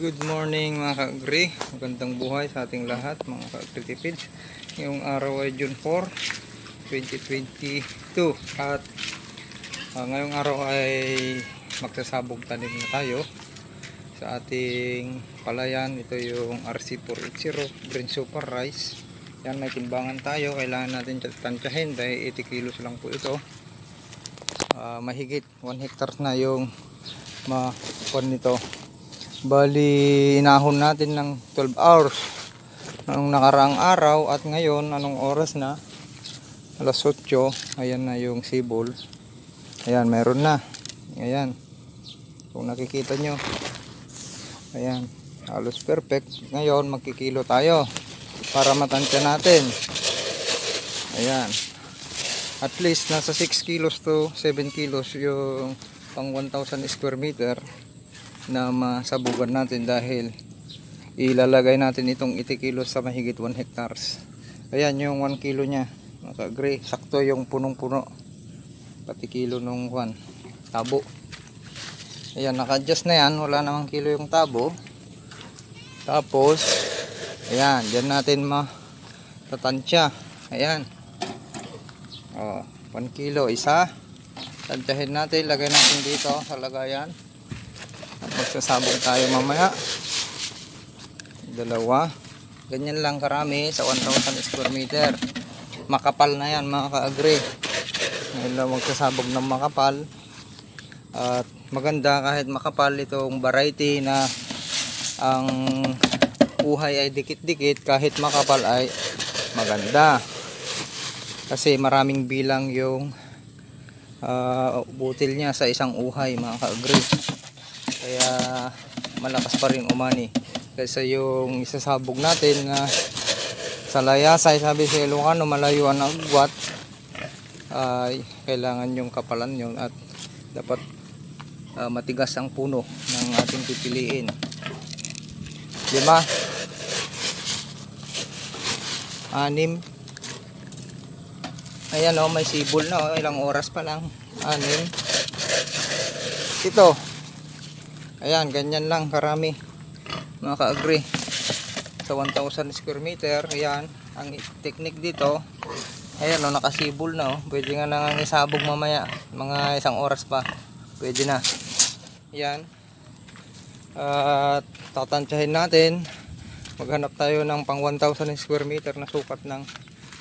Good morning mga ka-agri. Magandang buhay sa ating lahat mga ka-agri tipids. Ngayong araw ay June 4, 2022 at ngayong araw ay magsasabog tanim na tayo sa ating palayan. Ito yung RC480 Green Super Rice. Yan, may timbangan tayo. Kailangan natin tansyahin dahil 80 kilos lang po ito. Mahigit 1 hectare na yung makuan nito. Bali, inahon natin ng 12 hours noong nakaraang araw at ngayon anong oras na? Alas 8. Ayan na yung sibol. Ayan, meron na. Ayan. Kung nakikita nyo. Ayan, halos perfect. Ngayon magkikilo tayo para matansya natin. Ayan. At least nasa 6 kilos to 7 kilos yung pang 1,000 square meter na masabugan natin dahil ilalagay natin itong 80 kilos sa mahigit 1 hectares. Ayan yung 1 kilo nya mga ka-agri, sakto yung punong-puno pati kilo nung tabo. Ayan, naka-adjust na yan, wala namang kilo yung tabo. Tapos ayan, dyan natin matatansya. Ayan, 1 kilo isa, tansyahin natin, lagay natin dito sa lagayan. Magsasabog tayo mamaya. Dalawa. Ganyan lang karami sa 1,000 square meter. Makapal na yan mga ka-agri. Ngayon lang magsasabog ng makapal. At maganda kahit makapal itong variety na ang uhay ay dikit-dikit, kahit makapal ay maganda. Kasi maraming bilang yung butil niya sa isang uhay mga ka-agri. Kaya malakas pa rin umani kaysa yung isasabog natin na sa layasay. Sabi sa Ilocano, malayuan ang agwat, ay kailangan yung kapalan yun at dapat matigas ang puno ng ating pipiliin. 5, 6, ayan o, may sibol na o, ilang oras pa lang. 6, 7. Ayan, ganyan lang karami mga ka-agri sa 1,000 square meter. Ayan, ang technique dito. Ayan o, nakasibol na o. Pwede nga nang isabog mamaya, mga 1 oras pa pwede na. Ayan, at tatansyahin natin. Maghanap tayo ng pang 1,000 square meter na sukat ng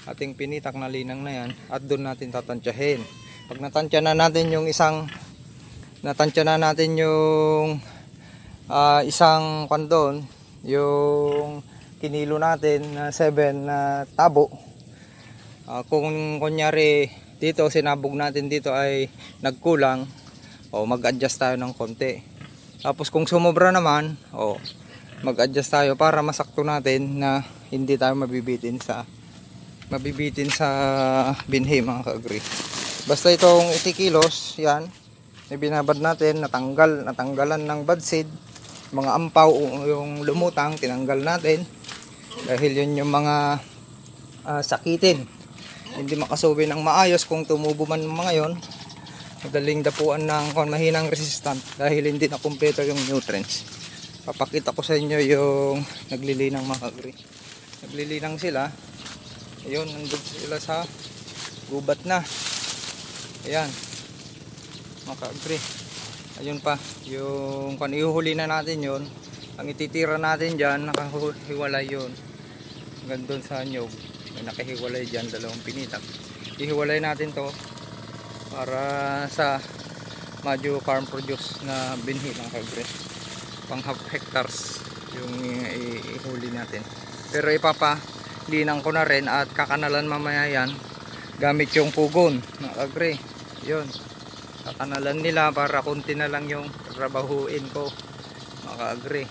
ating pinitak na linang na yan at doon natin tatansyahin. Pag natansya na natin yung isang isang kondon, yung kinilo natin na 7 na tabo, kung kunyari dito sinabog natin dito ay nagkulang, mag-adjust tayo ng konti. Tapos kung sumobra naman, mag-adjust tayo para masakto natin na hindi tayo mabibitin sa binhi mga ka-agri. Basta itong 80 kilos yan, ibinabad natin, natanggalan ng bad seed, mga ampaw, yung lumutang tinanggal natin dahil yun yung mga sakitin, hindi makasubi ng maayos. Kung tumubo man mga yon, madaling dapuan ng mahinang resistant dahil hindi na kumpleto yung nutrients. Papakita ko sa inyo yung naglilinang mga ka-agri. Naglilinang sila, ayun, nandun sila sa gubat na. Ayan mga ka-agri, ayun pa yung ihuhuli na natin yun. Ang ititira natin dyan, nakahiwalay yun hanggang doon sa nyog, may nakahiwalay dyan, 2 pinitak. Ihiwalay natin to para sa medyo farm produce na binhi mga ka-agri. Pang half hectares yung ihuli natin, pero ipapalinang ko na rin at kakanalan mamaya yan gamit yung pugon mga ka-agri. Yun, kakanalan nila para konti na lang yung trabahuin ko mga ka-agri.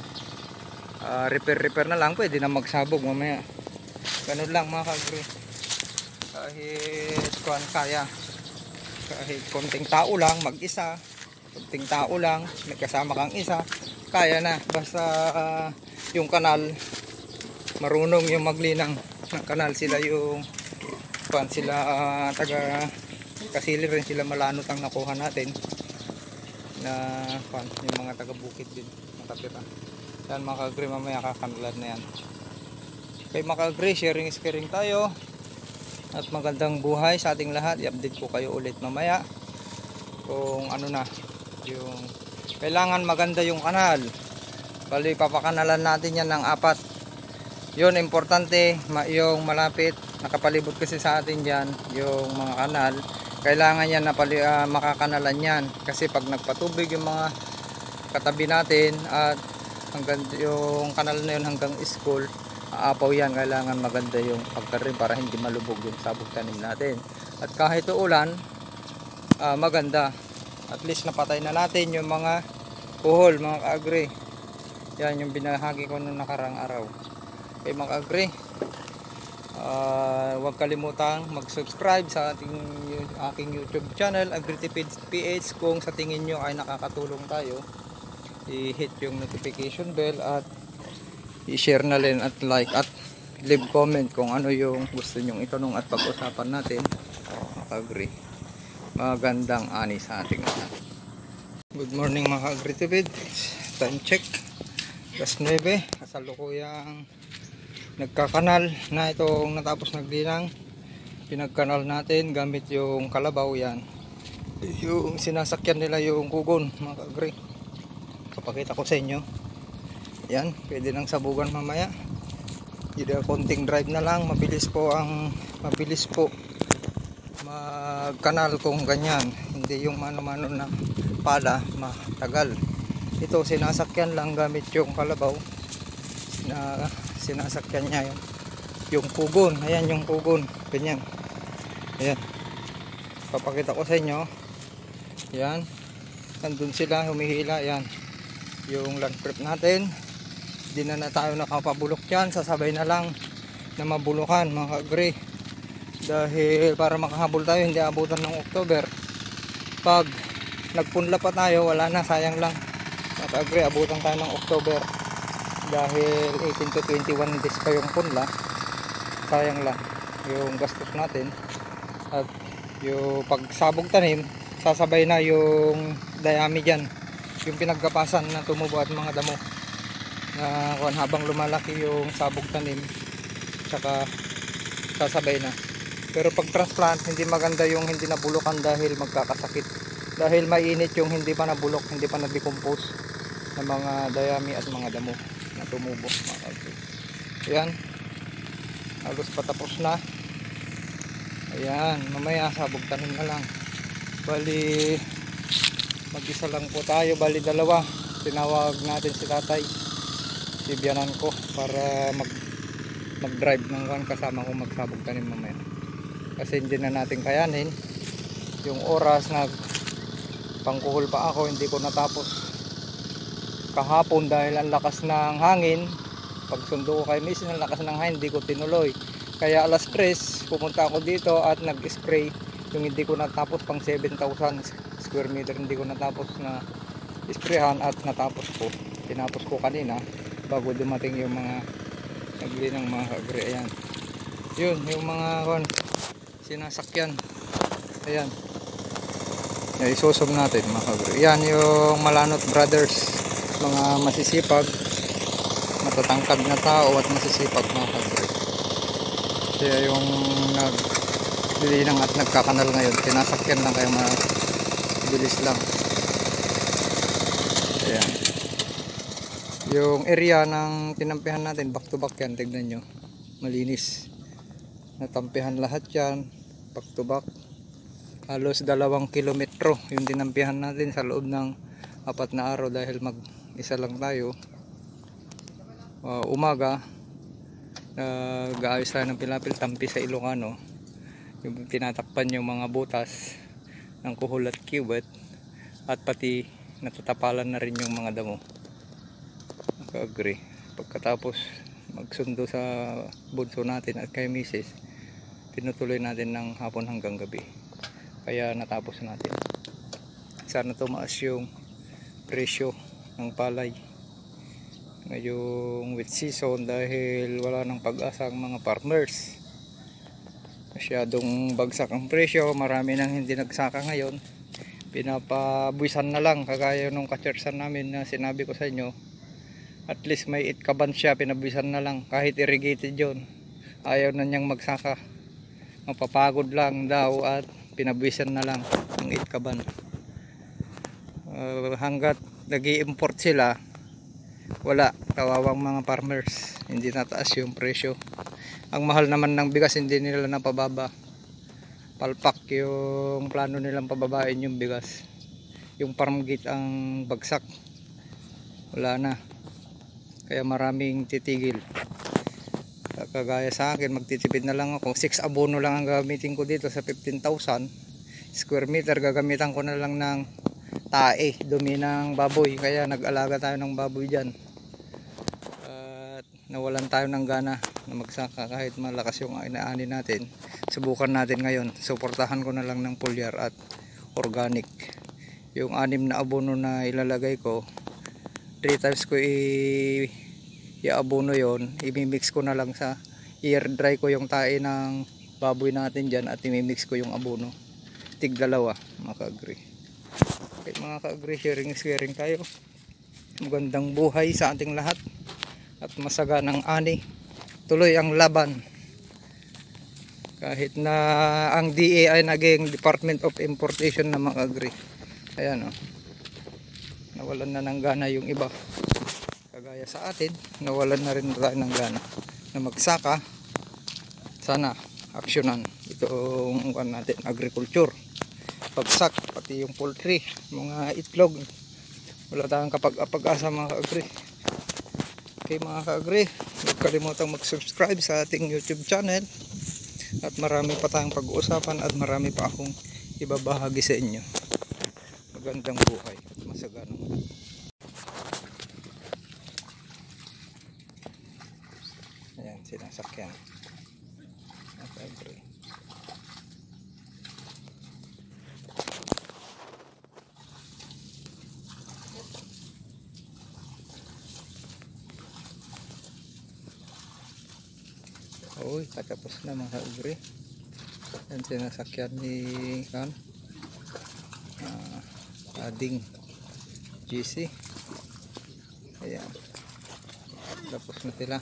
Repair na lang, pwede na magsabog mamaya. Ganun lang mga ka-agri. Kahit konting tao lang, mag-isa, konting tao lang, may kasama kang isa, kaya na. Basta yung kanal, marunong yung maglinang ng kanal. Sila yung taga Kasili rin sila, Malanot ang nakuha natin na yung mga taga bukid din nakatira. Yan mga ka-agree, mamaya kakanalan na yan. Okay mga ka-agree, sharing is caring tayo. At magandang buhay sa ating lahat. I-update ko kayo ulit mamaya kung ano na yung kailangan maganda yung kanal. Bali papakanalan natin yan ng 4. Yun importante yung malapit nakapalibot kasi sa atin dyan yung mga kanal. Kailangan yan na makakanalan yan kasi pag nagpatubig yung mga katabi natin at hanggang yung kanal na yun hanggang school, aapaw yan. Kailangan maganda yung pagkarin para hindi malubog yung sabog tanim natin. At kahit uulan, maganda. At least napatay na natin yung mga kuhol mga ka-agree. Yan yung binahagi ko nung nakarang araw. Okay mga ka-agree, huwag kalimutang mag-subscribe sa aking YouTube channel AgriTipid PH. Kung sa tingin nyo ay nakakatulong tayo, i-hit yung notification bell at i-share na rin at like at leave comment kung ano yung gusto nyong itanong at pag-usapan natin. Mag-agree, magandang ani sa ating lahat. Good morning mga AgriTipid. Time check 9:00. Kasalukuyang nagkakanal na itong natapos naglinang. Pinagkanal natin gamit yung kalabaw. Yan yung sinasakyan nila yung kugon mga ka-agree. Kapakita ko sa inyo. Yan, pwede nang sabugan mamaya. Hindi, konting drive na lang. Mabilis po magkanal kung ganyan. Hindi yung mano-mano na pala, matagal. Ito sinasakyan lang gamit yung kalabaw na sinasakyan niya yung kugon. Ayan yung kugon, ganyan. Ayan, papakita ko sa inyo. Yan, nandun sila humihila. Yan yung land prep natin. Hindi na tayo nakapabulok yan, sasabay na lang na mabulukan mga ka-agree. Dahil para makahabol tayo hindi abutan ng October. Pag nagpunla pa tayo, wala na, sayang lang mga ka-agree, abutan tayo ng October. Dahil 18 to 21 days pa yung punla, sayang lang yung gastos natin. At yung pagsabog tanim, sasabay na yung dayami dyan, yung pinagkapasan na tumubo at mga damo na habang lumalaki yung sabog tanim, tsaka sasabay na. Pero pag transplant, hindi maganda yung hindi nabulukan dahil magkakasakit. Dahil mainit yung hindi pa nabulok, hindi pa na-decompose ng mga dayami at mga damo na tumubo. Ayan, halos patapos na. Ayan, mamaya sabog tanim na lang. Bali mag-isa lang po tayo, bali 2. Tinawag natin si tatay, si biyanan ko, para mag-drive ng kasama ko magsabog tanim mamaya. Kasi hindi na natin kayanin yung oras. Pangkuhol pa ako, hindi ko natapos kahapon dahil ang lakas ng hangin. Pagsundo ko kay Miss, ang lakas ng hangin, hindi ko tinuloy. Kaya alas 3 pumunta ako dito at nag-spray. Yung hindi ko natapos pang 7,000 square meter, hindi ko natapos na sprayhan at natapos ko. Tinapos ko kanina bago dumating yung mga naglinang mga ka-agree. Ayan, yun yung mga sinasakyan. Ayan, isusog natin mga ka-agree. Yan yung Malanot Brothers, mga masisipag, matatangkad na tao at masisipag mga ka-agree. Kaya yung naglinang at nagkakanal ngayon, sinasakyan lang, kaya mabilis lang. Ayan, yung area ng tinampihan natin, back to back yan, tignan nyo, malinis, natampihan lahat yan, back to back. Halos 2 kilometro yung tinampihan natin sa loob ng 4 na araw dahil mag-isa lang tayo. Umaga nag-aayos tayo ng pilapil tampi sa Ilocano, yung tinatakpan yung mga butas ng kuhol at kiwet, at pati natatapalan na rin yung mga damo. Naka-agree. Pagkatapos magsundo sa bunso natin at kay Mrs., tinutuloy natin ng hapon hanggang gabi, kaya natapos natin. Sana tumaas yung presyo ng palay ngayong wet season dahil wala nang pag-asa ang mga farmers. Masyadong bagsak ang presyo, marami nang hindi nagsaka ngayon, pinapabuisan na lang, kagaya nung kachursan namin na sinabi ko sa inyo. At least may itkaban siya, pinabisan na lang. Kahit irrigated yun, ayaw na niyang magsaka. Mapapagod lang daw at pinabisan na lang ng itkaban. Hanggat nag-i-import sila, wala, kawawang mga farmers, hindi nataas yung presyo. Ang mahal naman ng bigas, hindi nila napababa. Palpak yung plano nilang pababain yung bigas. Yung farm gate ang bagsak, wala na, kaya maraming titigil. Kagaya sa akin, magtitipid na lang ako. 6 abono lang ang gamitin ko dito sa 15,000 square meter. Gagamitan ko na lang ng tae, dumi ng baboy, kaya nag-alaga tayo ng baboy dyan. At nawalan tayo ng gana na magsaka kahit malakas yung inaani natin. Subukan natin ngayon, suportahan ko na lang ng foliar at organic. Yung 6 na abono na ilalagay ko, 3 times ko i-abono yon, i-mix ko na lang sa air dry ko yung tae ng baboy natin dyan at i-mix ko yung abono. Tig-2 mga ka-agree. Okay mga ka-agree, sharing tayo. Magandang buhay sa ating lahat at masaganang ani. Tuloy ang laban. Kahit na ang DA ay naging Department of Importation na mga ka-agree. Ayan o, nawalan na ng gana yung iba. Kagaya sa atin, nawalan na rin tayo ng gana na magsaka. Sana aksyonan itong natin, agriculture, pagsak, pati yung poultry, mga itlog. Wala tayong kapag-asa mga ka-agree. Okay mga ka-agree, huwag kalimutang mag-subscribe sa ating YouTube channel. At marami pa tayong pag-uusapan at marami pa akong ibabahagi sa inyo. Magandang buhay at masaganang. Ayan, sinasakyan. Okay. Uy, katapos na mga ka-agree. Yan sinasakyan ni ading GC. Ayan, tapos na sila.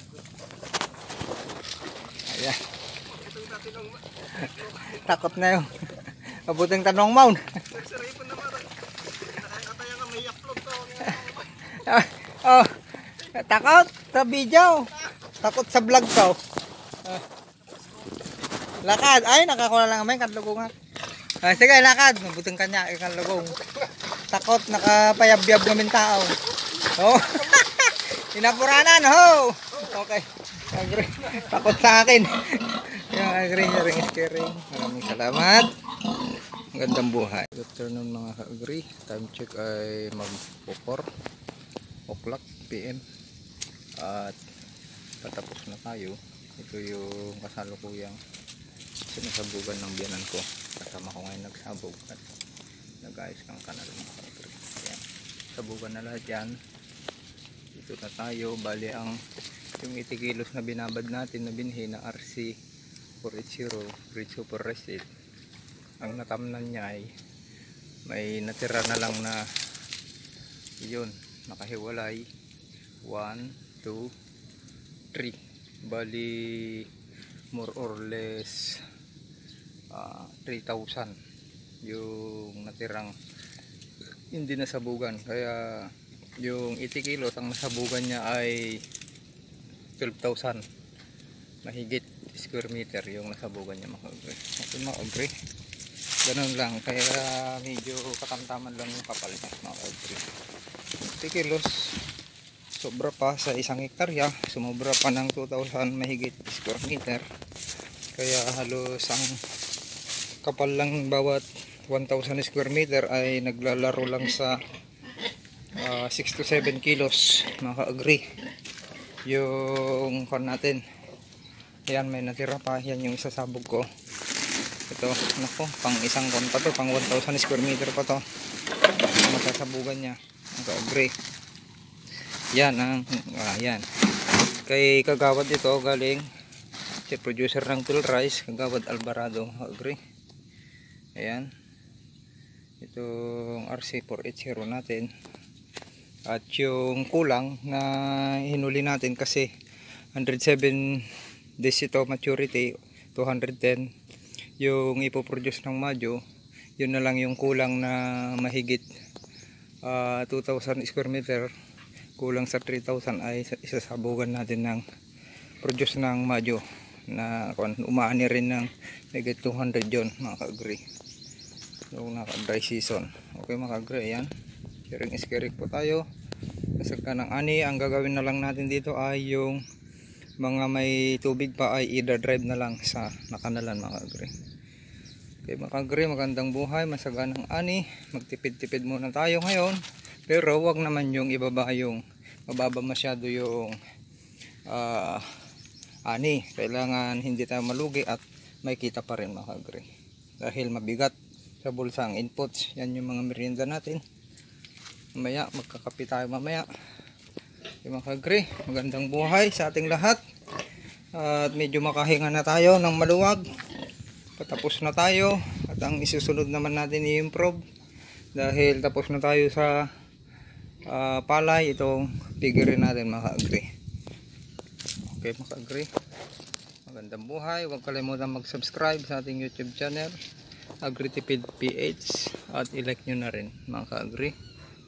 Ayan. Takot na yung mabuting tanong maun. Oh, takot sa video, takot sa vlog ko. Lakad, ay nakakuha lang naman kanlugungan. Sige, lakad, mabuting kanya ikanlugong. Takot, nakapayab-yab namin tao. Oh. Inapuranan, ho. Okay. Agree. Takot sa akin. Yung agree, sharing. Maraming salamat. Magandang buhay. Good afternoon mga ka-agree. Time check ay mag-4 o'clock PM. At tatapos na tayo. Ito yung kasalukuyang sinasabugan ng biyanan ko. Kasama ko ngayon nagsabog at nag-ayos ng kanal mga ka-agree. Ayan. Sabugan na lahat yan. Dito na tayo. Bali ang yung 80 kilos na binabad natin na binhi ng RC 480 Red Super Reset, ang natamnan niya ay may natira na lang na yun, nakahiwalay 1, 2, 3, bali more or less 3,000 yung natirang hindi nasabugan. Kaya yung 80 kilos ang nasabugan niya ay 12,000 mahigit square meter yung nasabugan niya mga ka-agree. Okay mga ka-agree, ganun lang, kaya medyo katamtaman lang yung kapal niya mga ka-agree. 80 kilos sobra pa sa isang hektarya, sumobra pa ng 2,000 mahigit square meter, kaya halos ang kapal lang bawat 1,000 square meter ay naglalaro lang sa 6 to 7 kilos mga ka-agree. Yung kon natin, yan may natira pa, yan yung isasabog ko. Ito, nako, pang isang kon pa to, pang 1,000 square meter pa to masasabugan niya mga ka-agree. Yan ang yan kay kagawad ito, galing si producer ng Tool Rice, Kagawad Alvarado mga ka-agree. Ayan, itong RC480 natin At yung kulang na hinuli natin kasi 107 days ito maturity, 210 yung ipoproduce ng Majo. Yun na lang yung kulang na mahigit 2,000 square meter, kulang sa 3,000 ay isasabugan natin ng produce ng Majo na umaani rin ng mahigit 200 yun mga ka-agree. So naka dry season. Okay mga ka-agree, ayan, sharing iskirik po tayo. Kasagka ng ani, ang gagawin na lang natin dito ay yung mga may tubig pa ay i-drive na lang sa nakanalan mga ka-agree. Okay mga ka-agree, magandang buhay, masaganang ani. Magtipid-tipid muna tayo ngayon, pero wag naman yung ibaba yung mababa masyado yung ani. Kailangan hindi tayo malugi at may kita pa rin mga ka-agree, dahil mabigat sa bulsa ang inputs. Yan yung mga merienda natin. Mamaya magkakape tayo mamaya. Okay mga ka-agree, magandang buhay sa ating lahat. At medyo makahinga na tayo ng maluwag. Patapos na tayo at ang isusunod naman natin i-improve dahil tapos na tayo sa palay. Itong figure natin mga ka-agree. Okay mga ka-agree, magandang buhay. Huwag kalimutan mag-subscribe sa ating YouTube channel Agritipid PH at i-like nyo na rin mga ka-agree.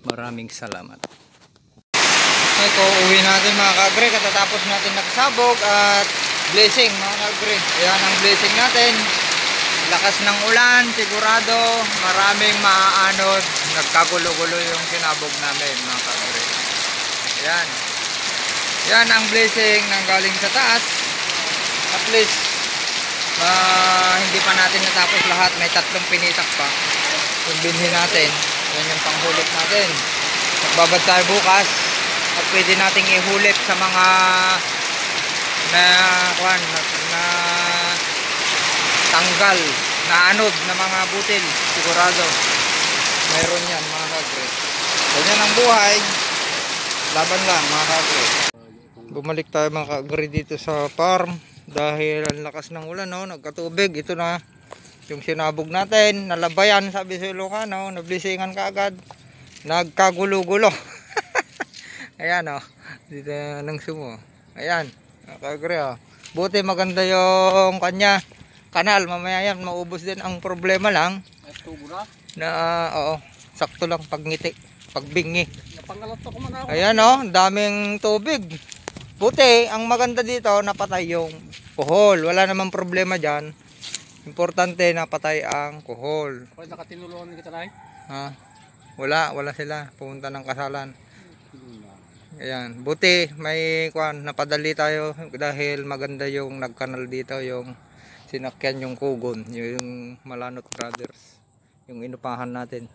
Maraming salamat. Okay, uwi natin mga ka-agree, katatapos natin nagsabog at blessing mga ka-agree. Ayan ang blessing natin. Lakas ng ulan, sigurado maraming maaanod. Nagkagulo-gulo yung sinabog namin mga ka-agree. Ayan. Yan ang blessing ng galing sa taas. At least hindi pa natin natapos lahat, may 3 pinitak pa. Kung binhin natin, yan yung panghulip natin. Magbabad tayo bukas at pwede nating ihulip sa mga na tanggal na anod na mga butil. Sigurado mayroon yan mga ka-agree. Ganyan ang buhay, laban lang mga ka-agree. Bumalik tayo mga ka-agree dito sa farm dahil ang lakas ng ulan, no? Nagkatubig. Ito na yung sinabog natin, nalabayan sabi sa Ilocano, nablisingan kaagad, nagkagulo-gulo. Ayan o, dito ng sumo. Ayan, nakagre o. Buti maganda yung kanya kanal, mamaya yan maubos din. Ang problema lang na oo, sakto lang pagngiti, pagbingi. Ayan o, daming tubig. Buti, ang maganda dito, napatay yung kuhol. Wala namang problema dyan. Importante napatay ang kuhol. Nakatinulungan kita tayo? Ha? Wala sila. Pumunta ng kasalan. Ayan, buti may napadali tayo dahil maganda yung nagkanal dito, yung sinakyan yung kugon, yung Malanot Brothers, yung inupahan natin.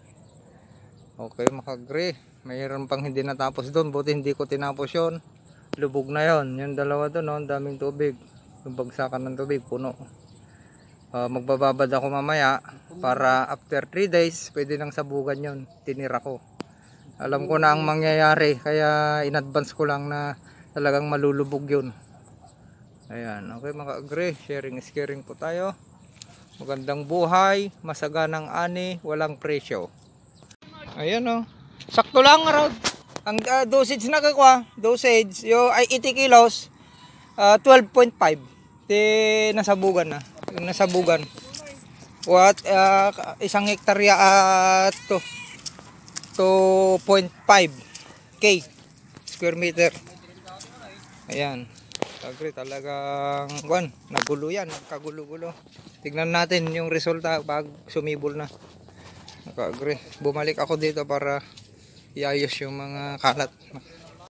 Okay, maka-agree. Mayroon pang hindi natapos doon, buti hindi ko tinapos yon. Lubog na yon, yung dalawa doon, no? Daming tubig, yung bagsakan ng tubig, puno. Magbababad ako mamaya para after 3 days pwede nang sabugan yon. Tinira ko. Alam ko na ang mangyayari, kaya in advance ko lang na talagang malulubog yun. Ayan, okay mga ka-agree, sharing is caring po tayo. Magandang buhay, masaganang ani, walang presyo. Ayan o, sakto lang Rod. Ang dosage na kakuha, dosage yung ay 80 kilos, 12.5. Nasabugan na, yung nasabugan. What, isang hektarya at 2.5 K square meter. Ayan, agree, talagang nagulo yan, nagkagulo-gulo. Tignan natin yung resulta pag sumibol na. Naka-agree, bumalik ako dito para iayos yung mga kalat.